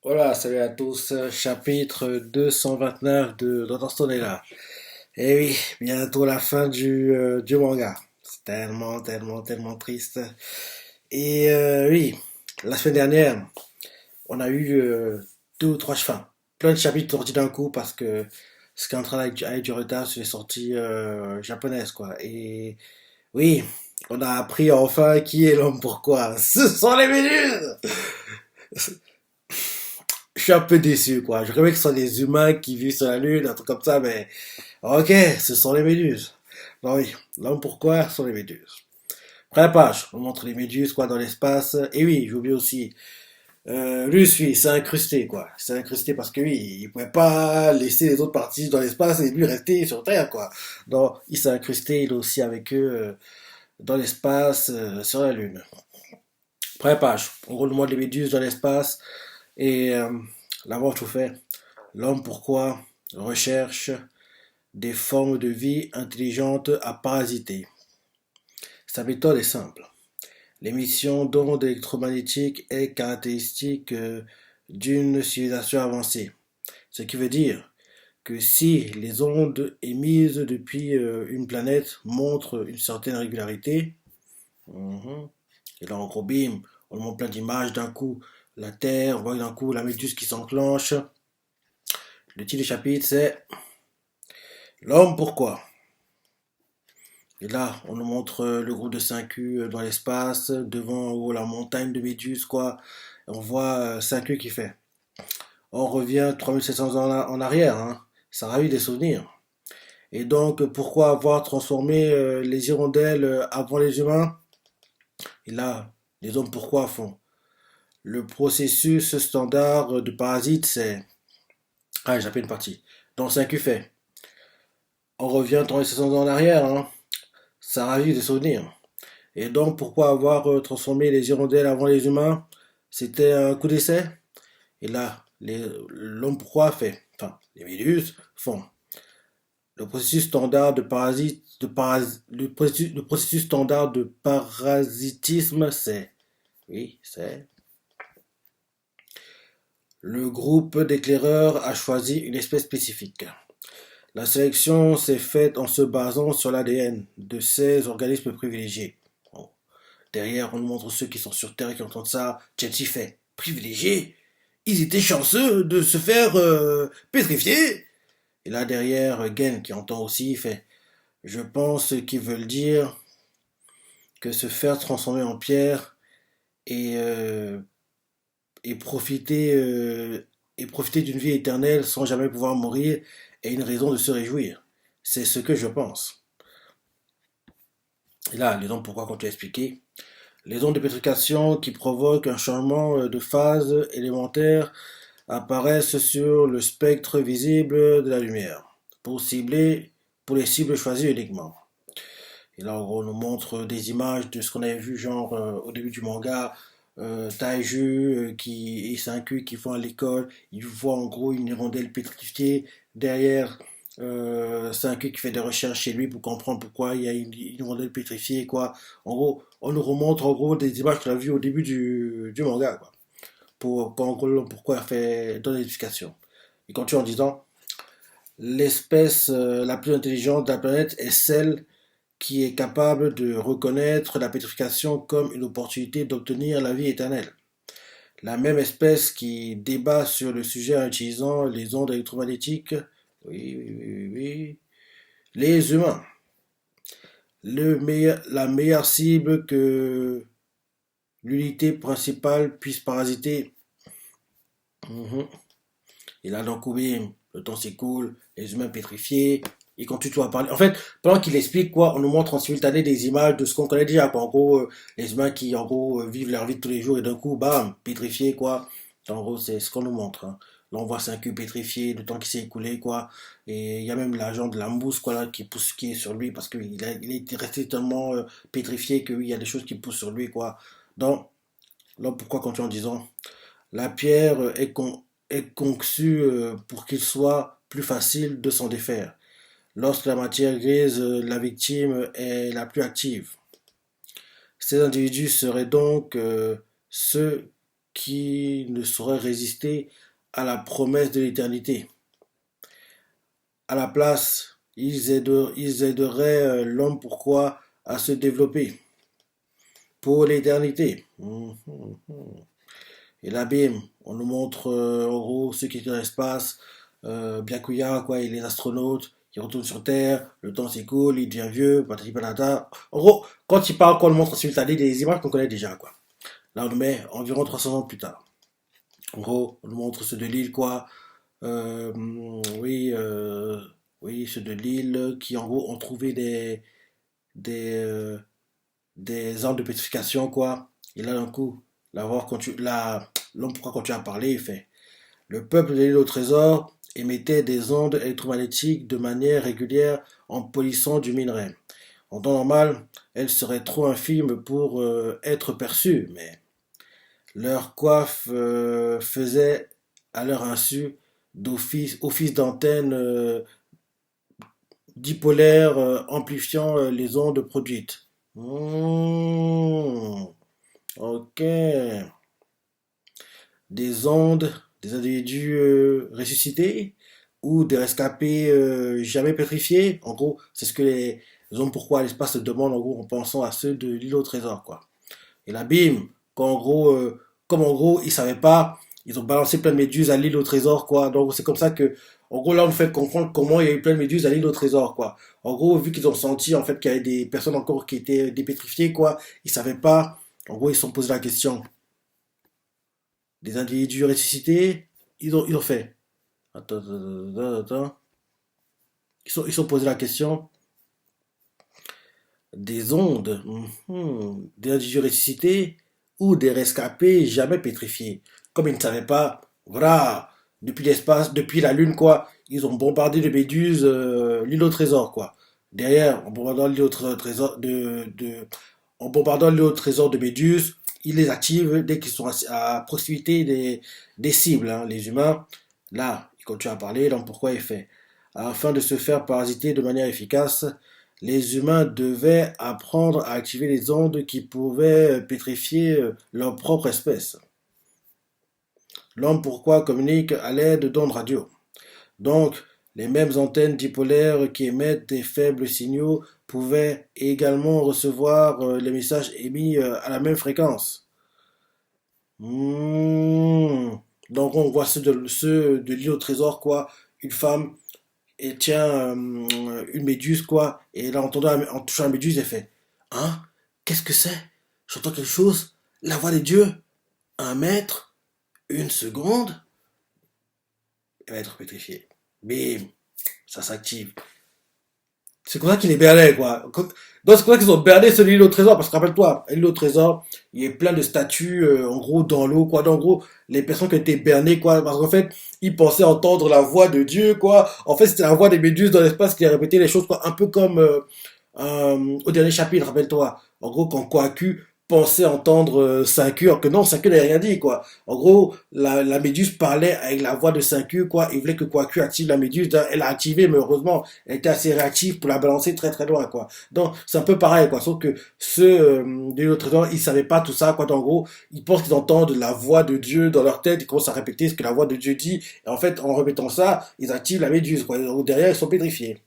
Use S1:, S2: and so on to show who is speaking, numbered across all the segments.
S1: Voilà, salut à tous, chapitre 229 de Dr. Stone est là. Et oui, bientôt la fin du manga. C'est tellement triste. Et oui, la semaine dernière, on a eu deux ou trois, enfin, plein de chapitres sortis d'un coup parce que ce qui est en train avec du retard sur les sorties japonaises, quoi. Et oui, on a appris enfin qui est l'homme pourquoi. Ce sont les méduses! Je suis un peu déçu, quoi. Je rêvais que ce soit des humains qui vivent sur la Lune, un truc comme ça, mais ok, ce sont les méduses. Non, oui, non, pourquoi ce sont les méduses? Première page, on montre les méduses, quoi, dans l'espace. Et oui, j'ai oublié aussi, lui, c'est incrusté, quoi. C'est incrusté parce que oui, il pouvait pas laisser les autres parties dans l'espace et lui rester sur Terre, quoi. Donc, il s'est incrusté, il est aussi avec eux dans l'espace, sur la Lune. Première page, on roule le monde des méduses dans l'espace et là-bas, tout fait. L'homme, pourquoi, recherche des formes de vie intelligentes à parasiter. Sa méthode est simple. L'émission d'ondes électromagnétiques est caractéristique d'une civilisation avancée. Ce qui veut dire que si les ondes émises depuis une planète montrent une certaine régularité, et là en gros bim, on montre plein d'images d'un coup, la Terre, on voit d'un coup la méduse qui s'enclenche. Le titre du chapitre c'est L'homme pourquoi. Et là, on nous montre le groupe de 5U dans l'espace, devant la montagne de Méduse, quoi. Et on voit 5U qui fait. On revient 3700 ans en arrière, hein. Ça ravive des souvenirs. Et donc, pourquoi avoir transformé les hirondelles avant les humains? Et là, les hommes pourquoi font? Le processus standard de parasite, c'est... Ah, j'ai appelé une partie. Dans 5U fait. On revient 3700 ans en arrière, hein. Ça ravive des souvenirs. Et donc, pourquoi avoir transformé les hirondelles avant les humains? C'était un coup d'essai. Et là, l'homme proie fait, enfin, les méduses font. Le processus standard de le processus standard de parasitisme, c'est, oui, c'est. Le groupe d'éclaireurs a choisi une espèce spécifique. La sélection s'est faite en se basant sur l'ADN de ces organismes privilégiés. Bon. Derrière, on nous montre ceux qui sont sur Terre et qui entendent ça. Chelsea fait privilégiés. Ils étaient chanceux de se faire pétrifier. Et là derrière, Gen qui entend aussi fait je pense qu'ils veulent dire que se faire transformer en pierre et, euh, et profiter et profiter d'une vie éternelle sans jamais pouvoir mourir est une raison de se réjouir. C'est ce que je pense. Et là, les ondes, pourquoi quand tu as expliqué les ondes de pétrification qui provoquent un changement de phase élémentaire apparaissent sur le spectre visible de la lumière pour les cibles choisies uniquement. Et là, on nous montre des images de ce qu'on avait vu, genre au début du manga, Taiju et 5U qui vont à l'école, ils voient en gros une hirondelle pétrifiée derrière 5U qui fait des recherches chez lui pour comprendre pourquoi il y a une hirondelle pétrifiée, quoi. En gros, on nous remontre en gros des images qu'on a vues au début du manga, quoi. En gros, pourquoi elle fait donner l'explication. Il continue en disant, l'espèce la plus intelligente de la planète est celle qui est capable de reconnaître la pétrification comme une opportunité d'obtenir la vie éternelle. La même espèce qui débat sur le sujet en utilisant les ondes électromagnétiques, oui, les humains. La meilleure cible que l'unité principale puisse parasiter. Mhm. Et là, donc, oui, le temps s'écoule, les humains pétrifiés, il continue tout à parler. En fait, pendant qu'il explique, quoi, on nous montre en simultané des images de ce qu'on connaît déjà, quoi. En gros, les humains qui, en gros, vivent leur vie de tous les jours et d'un coup, bam, pétrifiés, quoi. En gros, c'est ce qu'on nous montre, hein. Là, on voit 5 pétrifié, le temps qui s'est écoulé, quoi. Et il y a même l'agent de la mousse, quoi, là, qui pousse, qui est sur lui, parce il est resté tellement pétrifié que, oui, il y a des choses qui poussent sur lui, quoi. Donc, là, pourquoi quand tu en disant, la pierre est conçue pour qu'il soit plus facile de s'en défaire lorsque la matière grise de la victime est la plus active. Ces individus seraient donc ceux qui ne sauraient résister à la promesse de l'éternité. À la place, ils aideraient l'homme pourquoi à se développer pour l'éternité. Et là, bim, on nous montre en gros ceux qui étaient dans l'espace, Byakuya, quoi, et les astronautes qui retournent sur Terre, le temps s'écoule, il devient vieux, patati patata. En gros, quand il parle, quand on le montre simultané des images qu'on connaît déjà, quoi. Là, on nous met environ 300 ans plus tard. En gros, on nous montre ceux de l'île, quoi. Euh, oui, oui, ceux de l'île qui, en gros, ont trouvé des, euh, des armes de pétrification, quoi. Et là, d'un coup, l'homme pourra continuer à parler, il fait. Le peuple de l'île au trésor émettait des ondes électromagnétiques de manière régulière en polissant du minerai. En temps normal, elles seraient trop infimes pour être perçues, mais leur coiffe faisait à leur insu office d'antenne dipolaire amplifiant les ondes produites. Ok. Des ondes, des individus ressuscités ou des rescapés jamais pétrifiés. En gros, c'est ce que les hommes pourquoi l'espace se demande en gros en pensant à ceux de l'île au trésor, quoi. Et là, bim, comme en gros, ils savaient pas, ils ont balancé plein de méduses à l'île au trésor, quoi. Donc c'est comme ça que, en gros, là, on nous fait comprendre comment il y a eu plein de méduses à l'île au trésor, quoi. En gros, vu qu'ils ont senti, en fait, qu'il y avait des personnes encore qui étaient dépétrifiées, quoi, ils savaient pas. En gros, ils se sont posé la question. Des individus ressuscités, ils ont fait. Attends, attends, attends, attends. Ils sont posé la question. Des ondes, des individus ressuscités ou des rescapés jamais pétrifiés. Comme ils ne savaient pas, voilà, depuis l'espace, depuis la Lune, quoi, ils ont bombardé de méduses l'île au trésor, quoi. Derrière, en bombardant l'île au trésor en bombardant l'île au trésor de méduses, ils les activent dès qu'ils sont à proximité des cibles, hein, les humains. Là, il continue à parler, donc pourquoi il fait? Afin de se faire parasiter de manière efficace, les humains devaient apprendre à activer les ondes qui pouvaient pétrifier leur propre espèce. L'homme pourquoi communique à l'aide d'ondes radio. Donc, les mêmes antennes dipolaires qui émettent des faibles signaux pouvaient également recevoir les messages émis à la même fréquence. Mmh. Donc on voit ceux de l'île au trésor, quoi. Une femme et tient une méduse, quoi. Et elle a entendu en touchant la méduse, elle fait, hein? Qu'est-ce que c'est? J'entends quelque chose? La voix des dieux? Un mètre? Une seconde? Elle va être pétrifiée. Bim! Ça s'active. C'est comme ça qu'il est berné, quoi. Donc c'est comme ça qu'ils ont berné ce l'île au trésor, parce que rappelle-toi, l'île au trésor, il y a plein de statues, en gros, dans l'eau, quoi. Donc, en gros, les personnes qui étaient bernées, quoi, parce qu'en fait, ils pensaient entendre la voix de Dieu, quoi. En fait, c'était la voix des méduses dans l'espace qui a répété les choses, quoi. Un peu comme au dernier chapitre, rappelle-toi. En gros, quand Kwaku pensait entendre 5 alors que non, 5 n'avait rien dit, quoi. En gros, la méduse parlait avec la voix de 5 quoi. Il voulait que Kwaku active la méduse. Elle a activé, mais heureusement, elle était assez réactive pour la balancer très très loin, quoi. Donc, c'est un peu pareil, quoi. Sauf que ceux de l'autre temps, ils savaient pas tout ça, quoi. En gros, ils pensent qu'ils entendent la voix de Dieu dans leur tête. Ils commencent à répéter ce que la voix de Dieu dit. Et en fait, en répétant ça, ils activent la méduse, quoi. Donc, derrière, ils sont pétrifiés.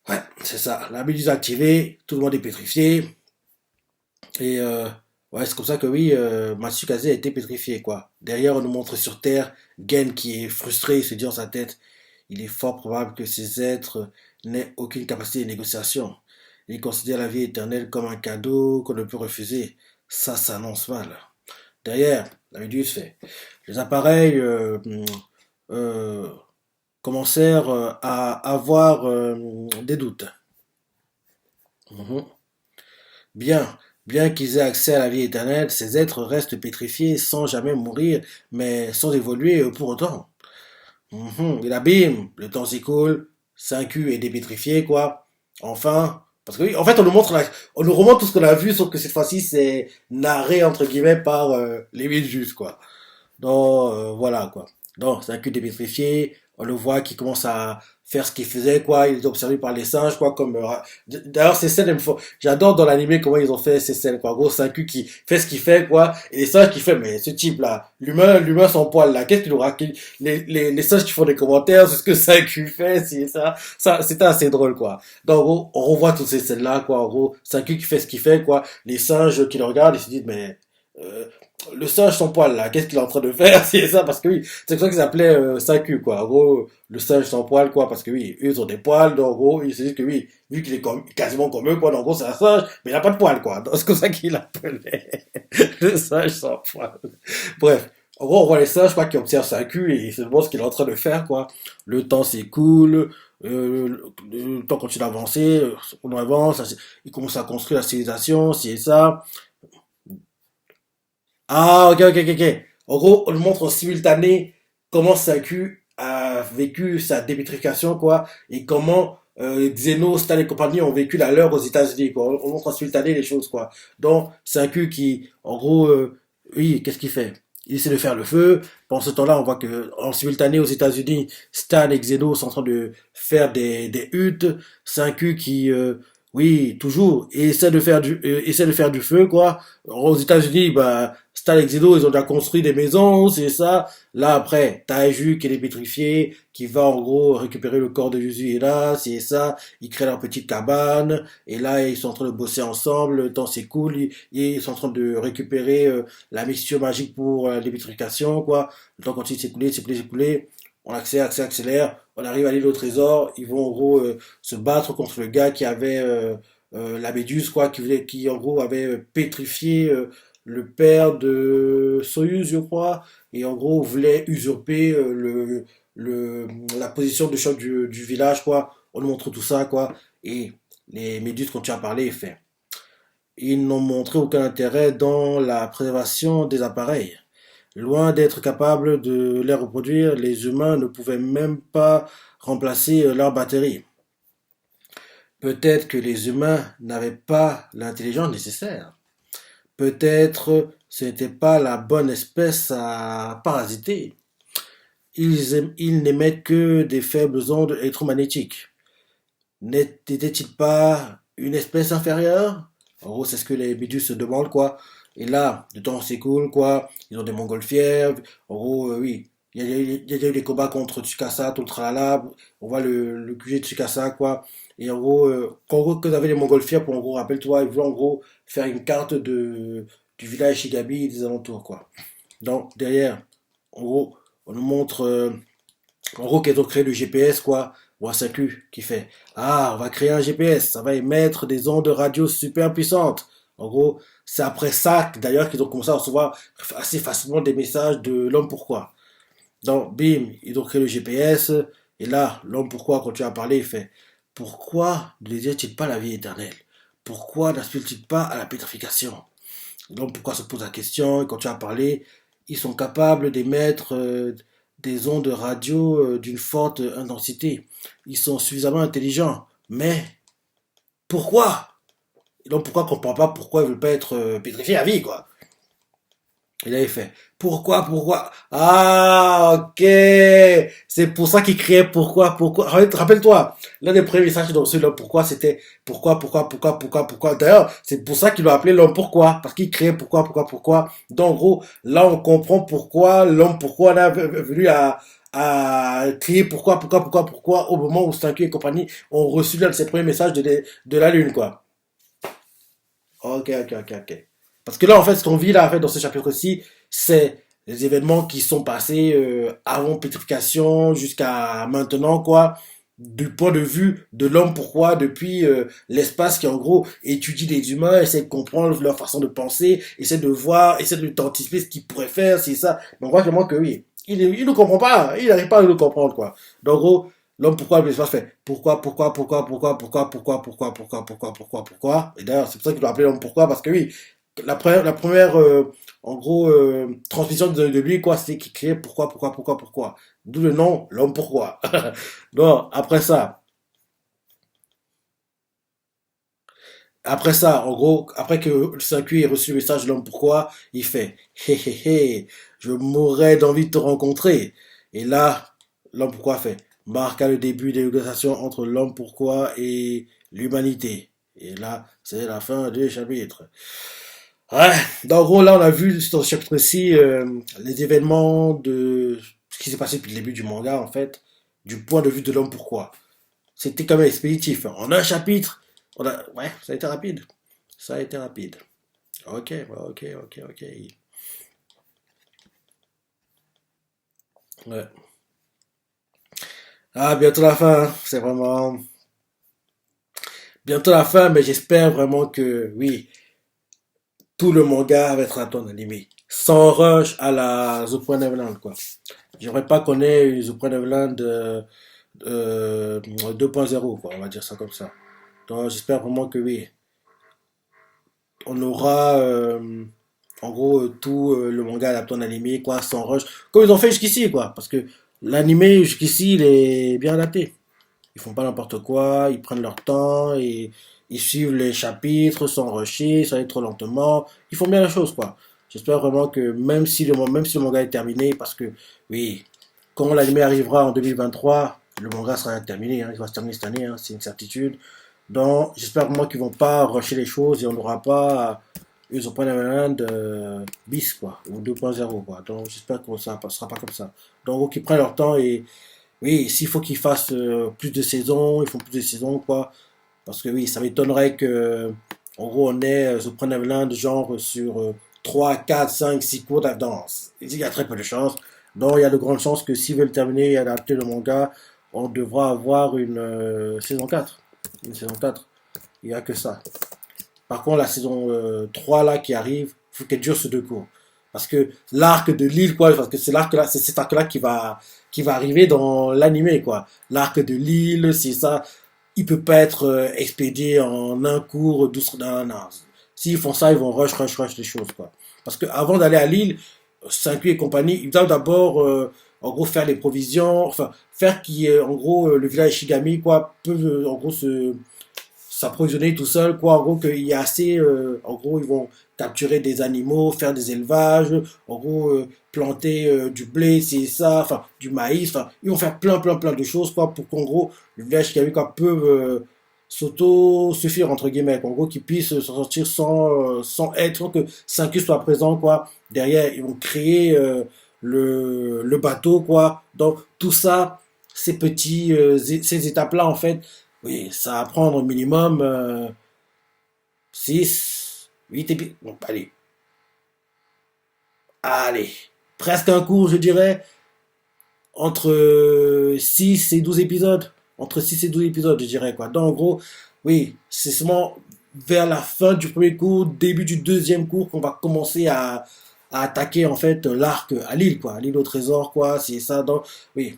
S1: Ouais, c'est ça. La méduse activée, tout le monde est pétrifié. Et ouais, c'est comme ça que oui, Matsukaze a été pétrifié, quoi. Derrière, on nous montre sur Terre Gen qui est frustré, il se dit dans sa tête, il est fort probable que ces êtres n'aient aucune capacité de négociation. Il considère la vie éternelle comme un cadeau qu'on ne peut refuser. Ça s'annonce mal. Derrière, la méduse fait. Les appareils euh, commencèrent à avoir des doutes. Mhm. Bien, bien qu'ils aient accès à la vie éternelle, ces êtres restent pétrifiés sans jamais mourir, mais sans évoluer pour autant. Et là, bim, le temps s'écoule, 5U est dépétrifié, quoi. Enfin, parce que oui, en fait, on nous remonte tout ce qu'on a vu, sauf que cette fois-ci, c'est narré, entre guillemets, par les Juifs, quoi. Donc, voilà, quoi. Donc, 5U dépétrifié, on le voit qui commence à faire ce qu'il faisait, quoi. Il est observé par les singes, quoi, comme, d'ailleurs, ces scènes, j'adore dans l'animé comment ils ont fait ces scènes, quoi. En gros, c'est un cul qui fait ce qu'il fait, quoi. Et les singes qui fait, mais ce type-là, l'humain sans poil, là, qu'est-ce qu'il aura, les singes qui font des commentaires sur ce que c'est un cul fait, c'est ça, c'était assez drôle, quoi. Donc, en gros, on revoit toutes ces scènes-là, quoi. En gros, c'est un cul qui fait ce qu'il fait, quoi. Les singes qui le regardent, ils se disent, mais, euh, le singe sans poil là, qu'est-ce qu'il est en train de faire? C'est ça, parce que oui, c'est pour ça qu'ils appelaient 5Q quoi. En gros, le singe sans poil quoi, parce que oui, eux ils ont des poils, donc en gros, ils se disent que oui, vu qu'il est quasiment comme eux quoi, donc en gros c'est un singe, mais il n'a pas de poil quoi. Donc c'est comme ça qu'il l'appelait le singe sans poil. Bref, en gros on voit les singes quoi qui observent 5Q et ils se demandent ce qu'il est en train de faire quoi. Le temps s'écoule, le temps continue d'avancer, on avance, il commence à construire la civilisation, c'est ça. Ah, ok, ok, ok, ok. En gros, on nous montre en simultané comment Saku a vécu sa démétrification, quoi, et comment Xeno, Stan et compagnie ont vécu la leur aux États-Unis, quoi. On montre en simultané les choses, quoi. Donc, Saku qui, en gros, oui, qu'est-ce qu'il fait? Il essaie de faire le feu. Pendant ce temps-là, on voit que en simultané aux États-Unis, Stan et Xeno sont en train de faire des huttes. Saku qui, oui, toujours, essaie de faire du feu, quoi. Aux États-Unis, bah, Stan et Xedo, ils ont déjà construit des maisons, c'est ça. Là, après, Taiju qui est pétrifié, qui va en gros récupérer le corps de Yuzu et là, c'est ça. Ils créent leur petite cabane, et là, ils sont en train de bosser ensemble, le temps s'écoule, ils sont en train de récupérer la mixture magique pour la dépétrification, quoi. Le temps continue de s'écouler, s'écouler, s'écouler. On accélère, accélère, accélère. On arrive à l'île au trésor. Ils vont en gros se battre contre le gars qui avait la méduse, quoi, qui en gros avait pétrifié le père de Soyuz, je crois, et en gros voulait usurper la position de chef du village, quoi. On nous montre tout ça, quoi. Et les méduses continuent à parler et fait. Ils n'ont montré aucun intérêt dans la préservation des appareils. Loin d'être capables de les reproduire, les humains ne pouvaient même pas remplacer leur batterie. Peut-être que les humains n'avaient pas l'intelligence nécessaire. Peut-être ce n'était pas la bonne espèce à parasiter. Ils n'émettent que des faibles ondes électromagnétiques. N'était-il pas une espèce inférieure? En gros, c'est ce que les méduses se demandent, quoi. Et là, le temps s'écoule, quoi. Ils ont des montgolfières. En gros, oui. Il y a eu des combats contre Tsukasa, tout le tralala. On voit le QG de Tsukasa, quoi. Et en gros, que vous avez les montgolfières, pour en gros, rappelle-toi, ils voulaient en gros faire une carte du village Shigabi et des alentours, quoi. Donc, derrière, en gros, on nous montre en gros, qu'elles ont créé le GPS, quoi. Ou un SACU qui fait ah, on va créer un GPS, ça va émettre des ondes radio super puissantes. En gros, c'est après ça, d'ailleurs, qu'ils ont commencé à recevoir assez facilement des messages de l'homme pourquoi. Donc, bim, ils ont créé le GPS. Et là, l'homme pourquoi, quand tu as parlé, il fait pourquoi ne désire-t-il pas la vie éternelle? Pourquoi n'aspire-t-il pas à la pétrification? Donc pourquoi se pose la question, et quand tu as parlé, ils sont capables d'émettre des ondes radio d'une forte intensité. Ils sont suffisamment intelligents. Mais pourquoi? Et donc pourquoi qu'on ne comprend pas pourquoi ils ne veulent pas être pétrifiés à vie, quoi? Et là, il fait, pourquoi? Ah, ok. C'est pour ça qu'il criait pourquoi. Rappelle-toi, l'un des premiers messages dans celui-là, pourquoi, c'était pourquoi. D'ailleurs, c'est pour ça qu'il l'a appelé l'homme pourquoi. Parce qu'il criait pourquoi. Donc, en gros, là, on comprend pourquoi l'homme pourquoi là, venu à crier pourquoi au moment où Stanky et compagnie ont reçu l'un de ses premiers messages de la Lune, quoi. Ok. Parce que là, en fait, ce qu'on vit là, en fait, dans ce chapitre-ci, c'est les événements qui sont passés avant pétrification jusqu'à maintenant, quoi. Du point de vue de l'homme, pourquoi, depuis l'espace qui, en gros, étudie les humains, essaie de comprendre leur façon de penser, essaie de voir, essaie d'anticiper ce qu'ils pourraient faire, c'est ça. Mais on voit vraiment que oui, il ne comprend pas, il n'arrive pas à le comprendre, quoi. Donc, en gros, l'homme pourquoi l'espace fait pourquoi. Et d'ailleurs, c'est pour ça qu'il doit appeler l'homme pourquoi, parce que oui, la première en gros, transmission de lui, quoi, c'est qu'il criait pourquoi. D'où le nom, l'homme pourquoi. Donc, après ça, en gros, après que le 5 ait reçu le message de l'homme pourquoi, il fait, hé, je mourrais d'envie de te rencontrer. Et là, l'homme pourquoi fait marqua le début des négociations entre l'homme pourquoi et l'humanité. Et là, c'est la fin du chapitre. Ouais, donc, en gros, là, on a vu dans ce chapitre-ci les événements de ce qui s'est passé depuis le début du manga, en fait, du point de vue de l'homme pourquoi. C'était quand même expéditif, hein. En un chapitre, ouais, ça a été rapide. Ça a été rapide. Ok, ouais, ok, ok, ok. Ouais. Ah, bientôt la fin, hein. C'est vraiment bientôt la fin, mais j'espère vraiment que, oui, tout le manga va être adapté en animé. Sans rush à la The Point Neverland, quoi. J'aimerais pas qu'on ait une The Point Neverland 2.0, quoi, on va dire ça comme ça. Donc j'espère vraiment que oui, on aura en gros tout le manga adapté en animé, quoi, sans rush, comme ils ont fait jusqu'ici, quoi. Parce que l'animé jusqu'ici, il est bien adapté. Ils font pas n'importe quoi, ils prennent leur temps et ils suivent les chapitres sans rusher, sans aller trop lentement. Ils font bien la chose, quoi. J'espère vraiment que même si le manga est terminé, parce que oui, quand l'anime arrivera en 2023, le manga sera terminé, hein, il va se terminer cette année, hein, c'est une certitude. Donc j'espère vraiment qu'ils vont pas rusher les choses et on n'aura pas ils ont pas Neverland bis quoi, ou 2.0 quoi. Donc j'espère que ça passera pas comme ça. Donc qu'ils prennent leur temps et oui, s'il faut qu'ils fassent plus de saisons, ils font plus de saisons, quoi. Parce que oui, ça m'étonnerait que, en gros, on ait The Promised Neverland genre sur 3, 4, 5, 6 cours d'avance. Il y a très peu de chances. Donc il y a de grandes chances que s'ils veulent terminer et adapter le manga, on devra avoir une saison 4. Une saison 4. Il n'y a que ça. Par contre, la saison 3 là qui arrive, il faut qu'elle dure sur 2 cours. Parce que l'arc de l'île, quoi, parce que c'est l'arc là, c'est cet arc là qui va arriver dans l'animé, quoi. L'arc de l'île, c'est ça. Il peut pas être expédié en un cours, douce, non. S'ils font ça, ils vont rush les choses, quoi. Parce que avant d'aller à l'île, Saint-Cui et compagnie, ils doivent d'abord, en gros, faire les provisions, enfin, faire qui, en gros, le village Shigami, quoi, peut, en gros, s'approvisionner tout seul, quoi. En gros, qu'il y a assez. En gros, ils vont capturer des animaux, faire des élevages, en gros, planter du blé, c'est ça, enfin, du maïs, enfin, ils vont faire plein de choses, quoi, pour qu'en gros, le village qui a eu, quoi, peut s'auto-suffire, entre guillemets, en gros, qu'ils puissent s'en sortir sans être, sans que 5 soit présent, quoi. Derrière, ils vont créer le bateau, quoi. Donc, tout ça, ces étapes-là, en fait, oui, ça va prendre au minimum 6, 8 épisodes. Bon, allez, presque un cours, je dirais, entre 6 et 12 épisodes. Entre 6 et 12 épisodes, je dirais, quoi. Donc, en gros, oui, c'est seulement vers la fin du premier cours, début du deuxième cours, qu'on va commencer à attaquer, en fait, l'arc à l'île, quoi. À l'île au trésor, quoi. C'est ça. Donc, oui,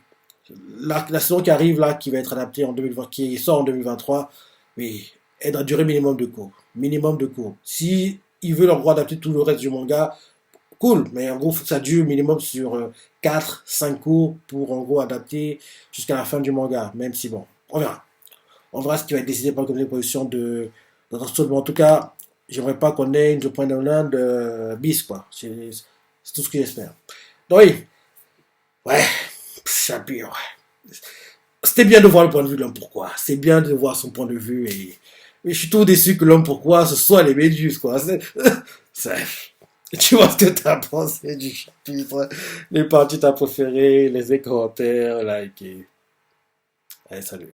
S1: la saison qui arrive là, qui va être adaptée en 2020, qui sort en 2023, oui, elle doit durer minimum de cours. Minimum de cours. Si ils veulent en gros adapter tout le reste du manga, cool, mais en gros, faut que ça dure minimum sur 4, 5 cours pour en gros adapter jusqu'à la fin du manga. Même si bon, on verra. On verra ce qui va être décidé par le comité de production de Rostov. Mais en tout cas, j'aimerais pas qu'on ait une The Point Island bis, quoi. C'est tout ce que j'espère. Donc oui, ouais, Shapiro. C'était bien de voir le point de vue de l'homme pourquoi. C'est bien de voir son point de vue et je suis tout déçu que l'homme pourquoi ce soit les méduses quoi. Tu vois ce que t'as pensé du chapitre, les parties t'as préférées, les commentaires, like. Allez, salut.